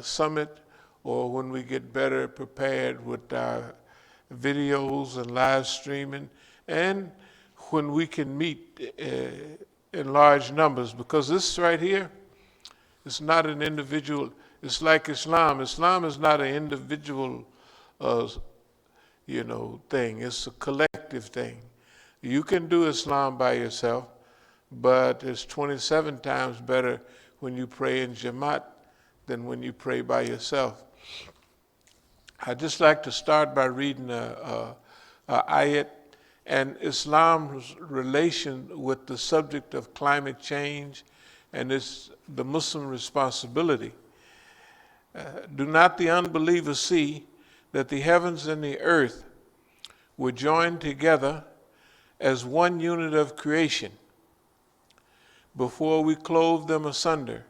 summit, or when we get better prepared with our videos and live streaming, and when we can meet in large numbers, because this right here is not an individual. It's like Islam. Islam is not an individual, thing. It's a collective thing. You can do Islam by yourself, but it's 27 times better when you pray in Jamaat than when you pray by yourself. I'd just like to start by reading a ayat and Islam's relation with the subject of climate change and the Muslim responsibility. Do not the unbelievers see that the heavens and the earth were joined together as one unit of creation? Before we clove them asunder,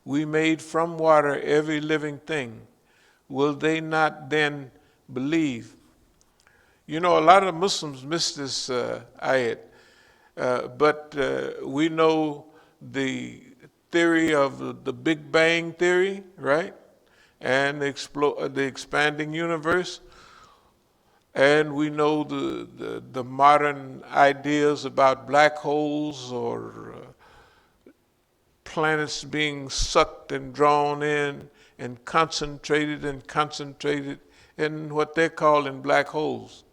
we made from water every living thing. Will they not then believe? You know, a lot of Muslims miss this ayat, but we know the theory of the Big Bang theory, right? And the expanding universe. And we know the modern ideas about black holes or planets being sucked and drawn in and concentrated in what they're calling black holes.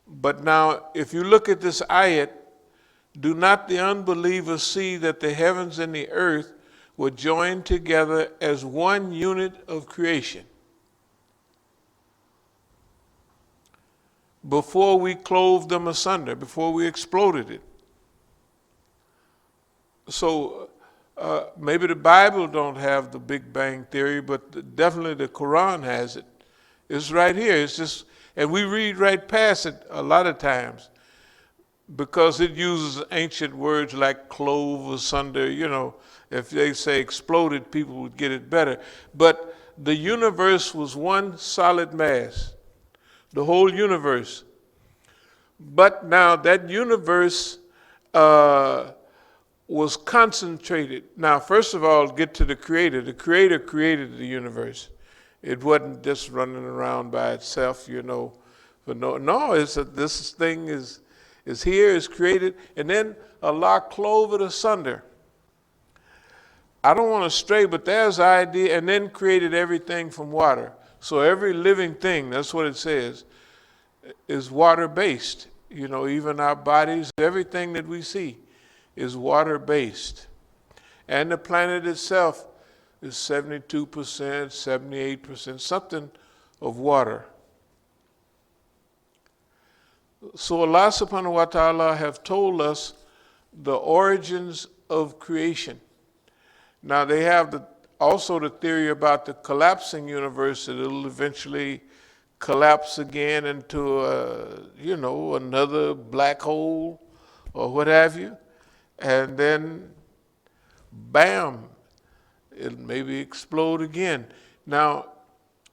But now, if you look at this ayat, do not the unbelievers see that the heavens and the earth were joined together as one unit of creation? Before we clove them asunder, before we exploded it. So maybe the Bible don't have the Big Bang theory, but definitely the Quran has it. It's right here. It's just, and we read right past it a lot of times because it uses ancient words like clove asunder. You know, if they say exploded, people would get it better. But the universe was one solid mass. The whole universe. But now that universe was concentrated. Now, first of all, get to the Creator. The Creator created the universe. It wasn't just running around by itself, you know. This thing is here, is created, and then Allah clove it asunder. I don't want to stray, but there's the idea, and then created everything from water. So every living thing, that's what it says, is water-based. You know, even our bodies, everything that we see is water-based. And the planet itself is 72%, 78%, something of water. So Allah subhanahu wa ta'ala have told us the origins of creation. Now they have also the theory about the collapsing universe, that it'll eventually collapse again into another black hole or what have you, and then bam, it'll maybe explode again. Now,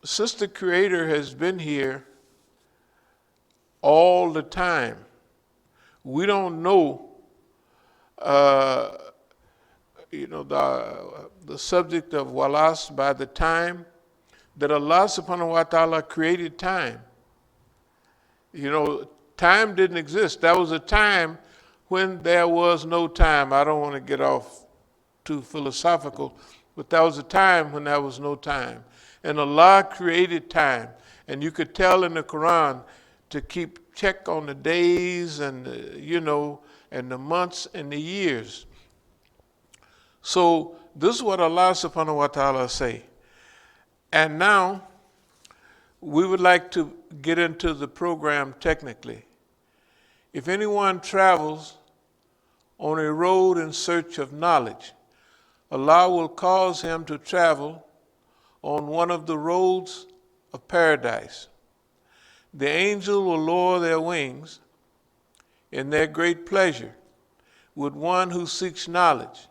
since the Creator has been here all the time, we don't know the subject of walas by the time that Allah subhanahu wa ta'ala created time. You know, time didn't exist. That was a time when there was no time. I don't want to get off too philosophical, but that was a time when there was no time. And Allah created time. And you could tell in the Quran to keep check on the days and, and the months and the years. So this is what Allah subhanahu wa ta'ala say. And now, we would like to get into the program technically. If anyone travels on a road in search of knowledge, Allah will cause him to travel on one of the roads of paradise. The angel will lower their wings in their great pleasure with one who seeks knowledge.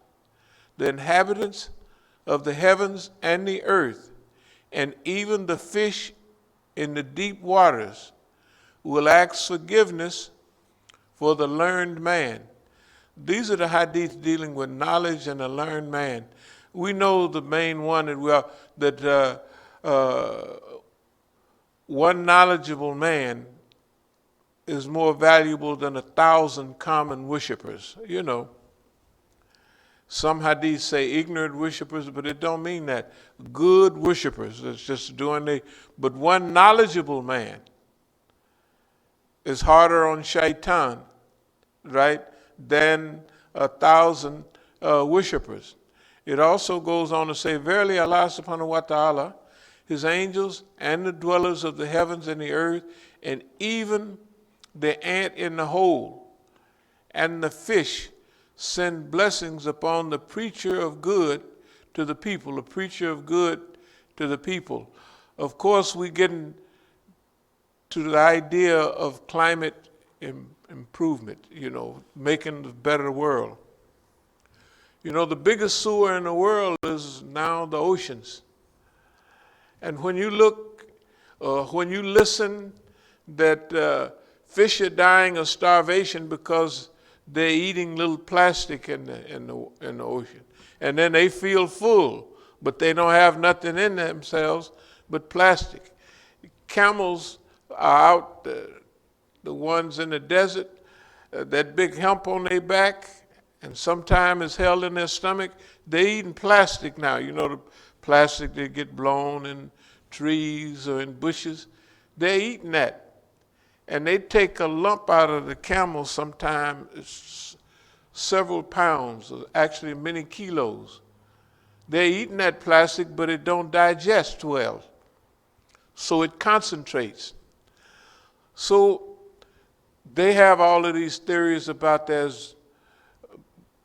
The inhabitants of the heavens and the earth, and even the fish in the deep waters, will ask forgiveness for the learned man. These are the hadith dealing with knowledge and the learned man. we know the main one that we are, that one knowledgeable man is more valuable than 1,000 common worshipers. You know, some hadiths say ignorant worshipers, but it don't mean that. Good worshipers, it's just but one knowledgeable man is harder on shaitan, right, than 1,000 worshipers. It also goes on to say, verily Allah subhanahu wa ta'ala, his angels and the dwellers of the heavens and the earth, and even the ant in the hole and the fish send blessings upon the preacher of good to the people, the preacher of good to the people. Of course, we get to the idea of climate improvement, you know, making a better world. You know, the biggest sewer in the world is now the oceans. And when you look, when you listen that fish are dying of starvation because they're eating little plastic in the ocean. And then they feel full, but they don't have nothing in themselves but plastic. Camels are out, the ones in the desert, that big hump on their back, and sometimes it's held in their stomach. They're eating plastic now. You know, the plastic that get blown in trees or in bushes. They're eating that. And they take a lump out of the camel sometimes several pounds, or actually many kilos. They're eating that plastic, but it don't digest well. So it concentrates. So they have all of these theories about there's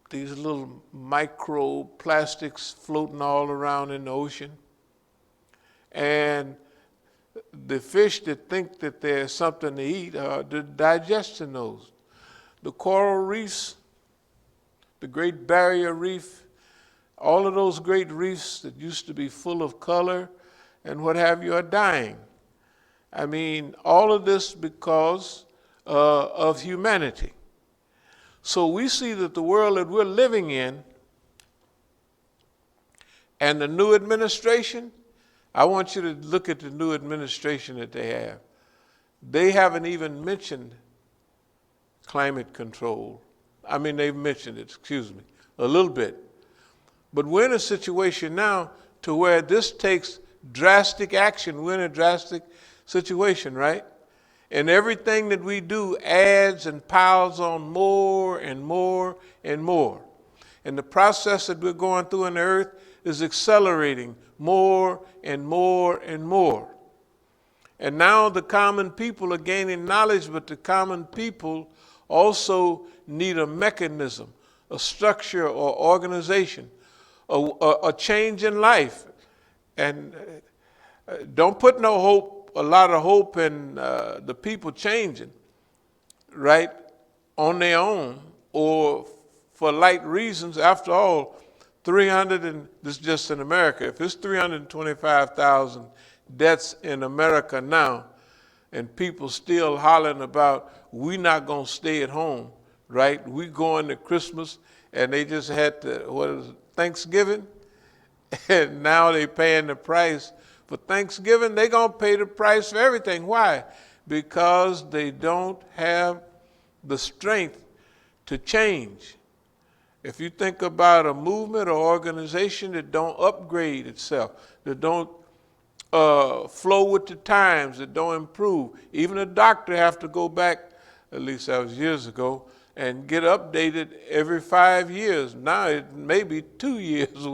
these little microplastics floating all around in the ocean. And the fish that think that there's something to eat are digesting those. The coral reefs, the Great Barrier Reef, all of those great reefs that used to be full of color and what have you are dying. I mean, all of this because of humanity. So we see that the world that we're living in and the new administration, I want you to look at the new administration that they have. They haven't even mentioned climate control. I mean, they've mentioned it, excuse me, a little bit. But we're in a situation now to where this takes drastic action. We're in a drastic situation, right? And everything that we do adds and piles on more and more and more. And the process that we're going through on the earth is accelerating more and more and more. And now the common people are gaining knowledge, but the common people also need a mechanism, a structure or organization, a change in life. And don't put no hope, a lot of hope in the people changing, right, on their own or for light reasons. After all, this is just in America. If it's 325,000 deaths in America now, and people still hollering about, we not going to stay at home, right? We going to Christmas, and they just had Thanksgiving, and now they paying the price for Thanksgiving. They going to pay the price for everything. Why? Because they don't have the strength to change. If you think about a movement or organization that don't upgrade itself, that don't flow with the times, that don't improve, even a doctor have to go back, at least that was years ago, and get updated every 5 years. Now it may be 2 years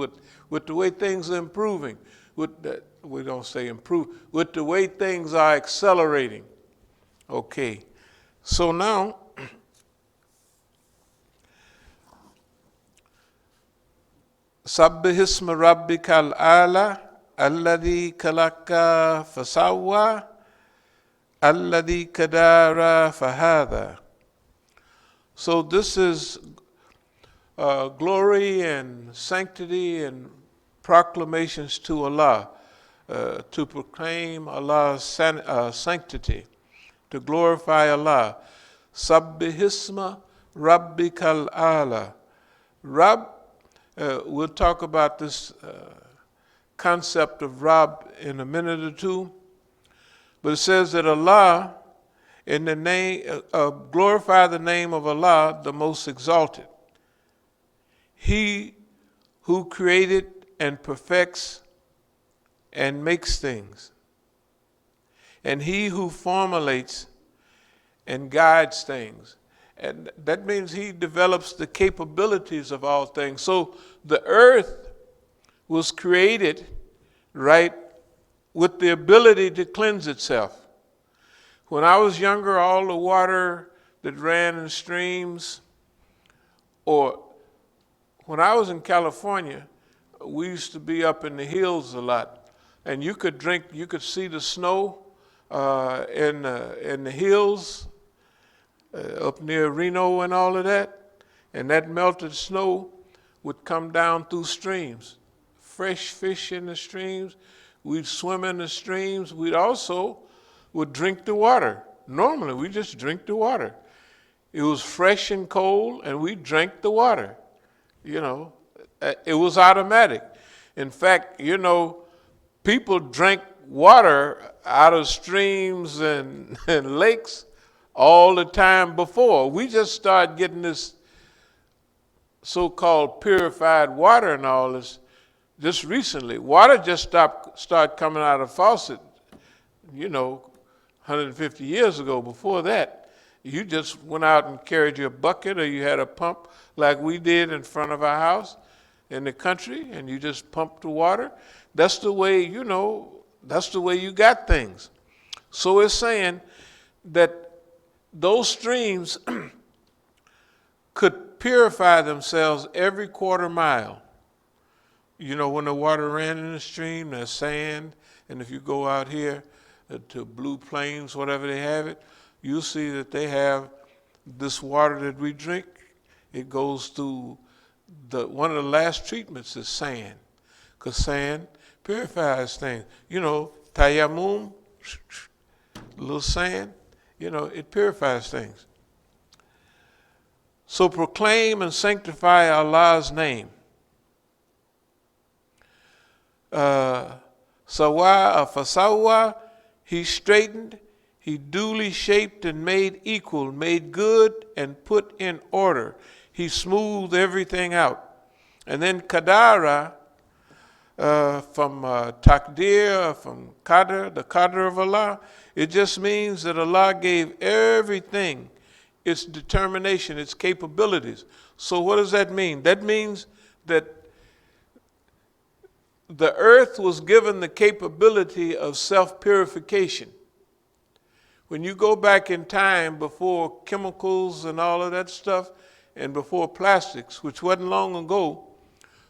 with the way things are improving. We don't say improve, with the way things are accelerating. Okay, so now, Sabbih isma rabbikal a'la alladhi khalaqa fasawwa alladhi qadara fahada. So this is glory and sanctity and proclamations to Allah, to proclaim Allah's sanctity, to glorify Allah. Sabbih isma rabbikal a'la. Rabb We'll talk about this concept of Rab in a minute or two. But it says that Allah, in the name, glorify the name of Allah, the most exalted. He who created and perfects and makes things, and he who formulates and guides things. And that means he develops the capabilities of all things. So the earth was created, right, with the ability to cleanse itself. When I was younger, all the water that ran in streams, or when I was in California, we used to be up in the hills a lot, and you could see the snow in the hills up near Reno and all of that, and that melted snow would come down through streams. Fresh fish in the streams. We'd swim in the streams. We'd also would drink the water. Normally, we just drink the water. It was fresh and cold, and we drank the water. You know, it was automatic. In fact, you know, people drank water out of streams and lakes all the time before. We just started getting this so-called purified water and all this just recently. Water just started coming out of faucet, you know, 150 years ago. Before that, you just went out and carried your bucket, or you had a pump like we did in front of our house in the country, and you just pumped the water. That's the way, you know, that's the way you got things. So it's saying that those streams could purify themselves every quarter mile. You know, when the water ran in the stream, there's sand, and if you go out here to Blue Plains, whatever they have it, you'll see that they have this water that we drink. It goes through one of the last treatments is sand, because sand purifies things. You know, tayammum, a little sand, you know, it purifies things. So proclaim and sanctify Allah's name. Fasawa, he straightened, he duly shaped and made equal, made good and put in order. He smoothed everything out. And then Qadara, from Takdir, from Qadr, the Qadr of Allah, it just means that Allah gave everything its determination, its capabilities. So what does that mean? That means that the earth was given the capability of self-purification. When you go back in time before chemicals and all of that stuff, and before plastics, which wasn't long ago,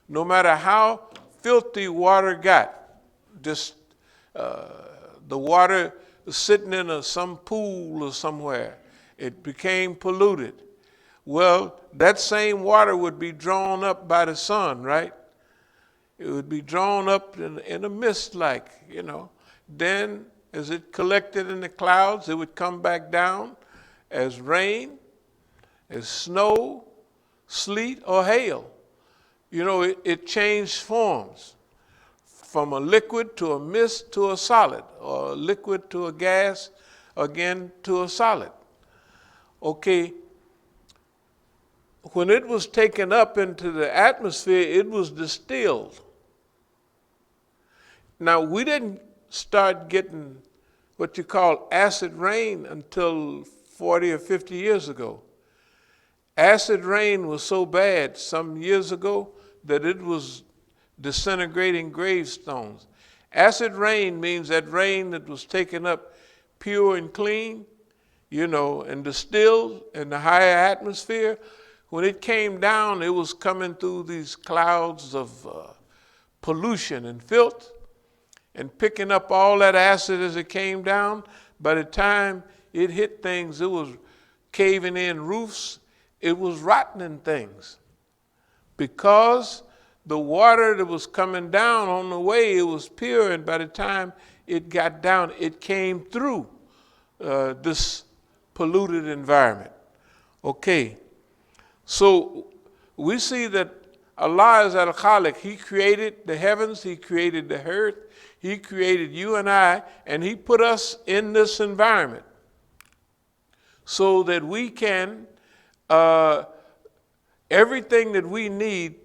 no matter how filthy water got, just the water sitting in some pool or somewhere, it became polluted. Well, that same water would be drawn up by the sun, right? It would be drawn up in a mist, like, you know. Then, as it collected in the clouds, it would come back down as rain, as snow, sleet, or hail. You know, it changed forms from a liquid to a mist to a solid, or a liquid to a gas, again to a solid. Okay, when it was taken up into the atmosphere, it was distilled. Now, we didn't start getting what you call acid rain until 40 or 50 years ago. Acid rain was so bad some years ago that it was disintegrating gravestones. Acid rain means that rain that was taken up pure and clean, you know, and distilled in the higher atmosphere. When it came down, it was coming through these clouds of pollution and filth and picking up all that acid as it came down. By the time it hit things, it was caving in roofs. It was rotting things, because the water that was coming down on the way, it was pure, and by the time it got down, it came through this polluted environment. Okay, so we see that Allah is al-Khaliq. He created the heavens, He created the earth, He created you and I, and He put us in this environment so that we can, everything that we need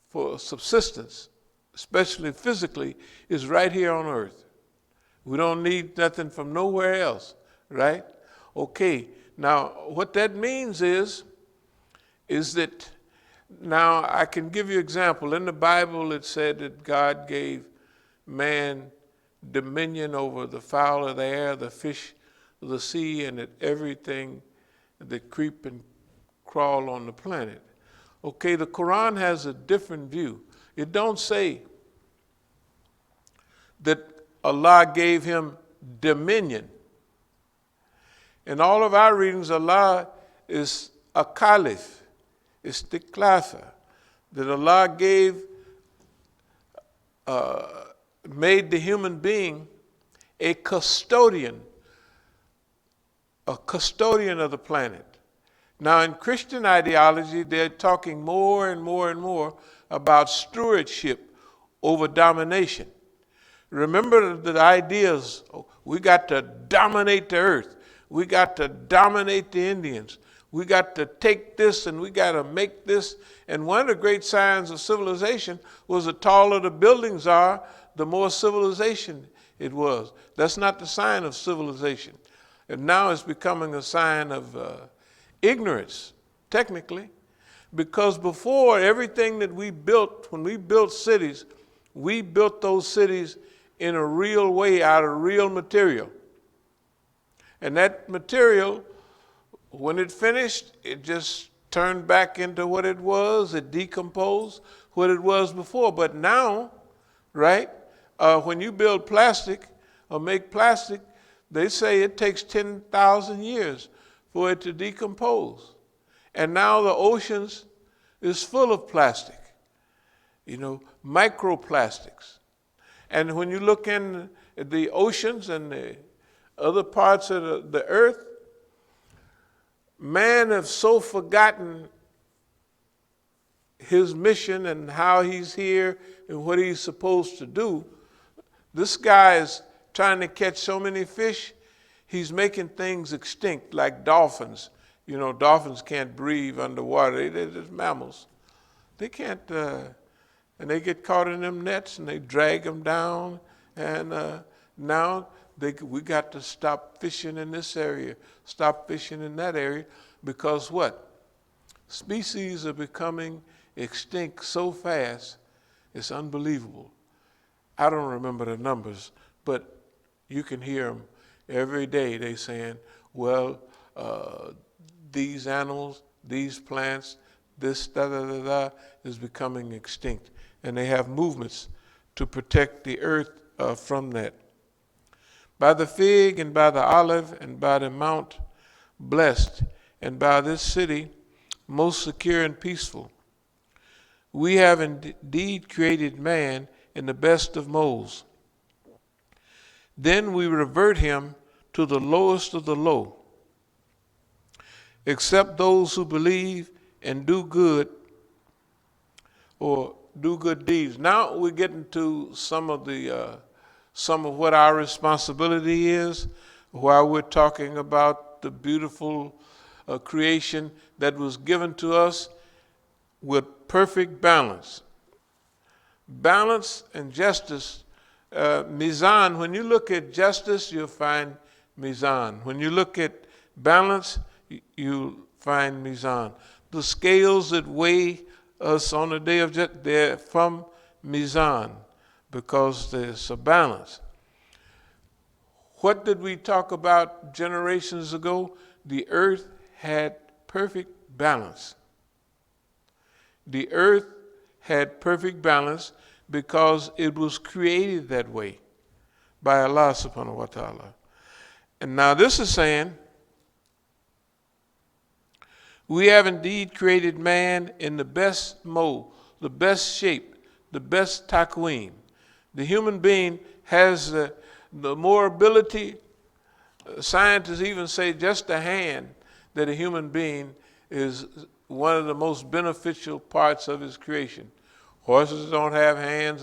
for subsistence, especially physically, is right here on earth. We don't need nothing from nowhere else, right? Okay, now what that means is that now I can give you an example. In the Bible it said that God gave man dominion over the fowl of the air, the fish of the sea, and that everything that creep and crawl on the planet. Okay, the Quran has a different view. It don't say that Allah gave him dominion. In all of our readings, Allah is a caliph, istiklafa, that Allah made the human being a custodian of the planet. Now, in Christian ideology, they're talking more and more and more about stewardship over domination. Remember the ideas, we got to dominate the earth. We got to dominate the Indians. We got to take this and we got to make this. And one of the great signs of civilization was the taller the buildings are, the more civilization it was. That's not the sign of civilization. And now it's becoming a sign of ignorance, technically. Because before, everything that we built, when we built cities, we built those cities in a real way out of real material. And that material, when it finished, it just turned back into what it was. It decomposed what it was before. But now, right, when you build plastic or make plastic, they say it takes 10,000 years for it to decompose. And now the oceans is full of plastic, microplastics. And when you look in the oceans and the other parts of the earth, man has so forgotten his mission and how he's here and what he's supposed to do. This guy is trying to catch so many fish, he's making things extinct, like dolphins. Dolphins can't breathe underwater. They're just mammals. They can't, and they get caught in them nets and they drag them down. And now we got to stop fishing in this area, stop fishing in that area, because what? Species are becoming extinct so fast, it's unbelievable. I don't remember the numbers, but you can hear them every day. They saying, well, these animals, these plants, this is becoming extinct. And they have movements to protect the earth from that. By the fig and by the olive and by the mount blessed, and by this city most secure and peaceful, we have indeed created man in the best of molds. Then we revert him to the lowest of the low, except those who believe and do good or do good deeds. Now we're getting to some of what our responsibility is, while we're talking about the beautiful creation that was given to us with perfect balance. Balance and justice. Mizan, when you look at justice, you'll find Mizan. When you look at balance, you'll find Mizan. The scales that weigh us on the day of judgment, they're from Mizan, because there's a balance. What did we talk about generations ago? The earth had perfect balance. The earth had perfect balance because it was created that way by Allah subhanahu wa ta'ala. And now this is saying, we have indeed created man in the best mold, the best shape, the best taqweem. The human being has the more ability. Scientists even say just a hand that a human being is one of the most beneficial parts of his creation. Horses don't have hands,